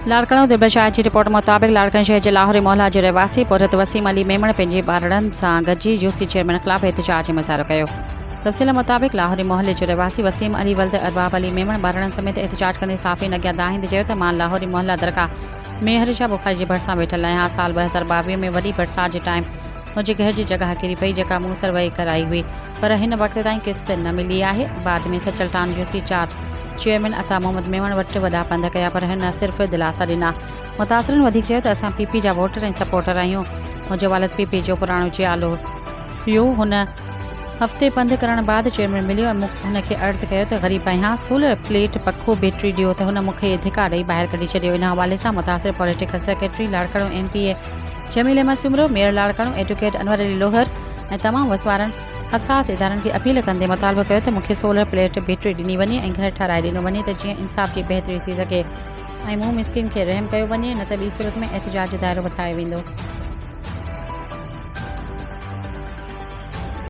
लाड़काणो दिलबर शाह की रिपोर्ट मुताबिक़ लाड़काणे शहर के लाहौरी मोहल्ला के रहवासी पुरहत वसीम अली मेमण पंहिंजे ॿारड़नि सां गॾिजी यूसी चेयरमैन ख़िलाफ़ एहतजाज में मुज़ाहिरो कयो। तफ़सील मुताबिक़ लाहौरी मोहल्ले जो रहवासी वसीम अली वल्द अरबाब अली मेमण ॿारड़नि समेत एहतजाज कंदे साफ़िन अॻियां दाहिंदे चयो त मां लाहौरी मोहल्ला दरगाह में हरिशा बुखारी जे भरिसां वेठल आहियां। साल 2022 में वॾी बरसात जे टाइम मुझे घर की जगह किरी पई जेका मूसर वही कराई हुई, पर हिन वक्त ताईं किस्त न मिली है। बाद में सचल टाउन यूसी 4 चेयरमैन अता मोहम्मद मेमण वटि वॾा पंध कया, पर हिन सिर्फ़ दिलासा ॾिना। मुतासिरनि वधीक चयो त असां पीपी जा वोटर ऐं सपोर्टर आहियूं। मुंहिंजो वालिद पीपी जो पुराणो जियालो हुयो। हुन हफ़्ते पंध करण बाद चेयरमैन मिलियो ऐं हुनखे अर्ज़ु कयो त ग़रीब आहियां, सोलर प्लेट पखो बैटरी ॾियो, त हुन मूंखे धिका ॾेई ॿाहिरि कढी छॾियो। इन हवाले सां मुतासिर political secretary Larkana MPA Jameel Ahmed Soomro, mayor Larkana advocate Anwar Ali Lohar ऐं तमामु वसवारनि हसास इदारनि खे अपील कंदे मुतालबो कयो त मूंखे सोलर प्लेट बैटरी ॾिनी वञे ऐं घर ठाराए ॾिनो वञे त जीअं इंसाफ़ जी बहितरी थी सघे ऐं मूं मिस्किन खे रहम कयो वञे, न त ॿी सूरत में एहतजाज जो दाइरो वधायो वेंदो।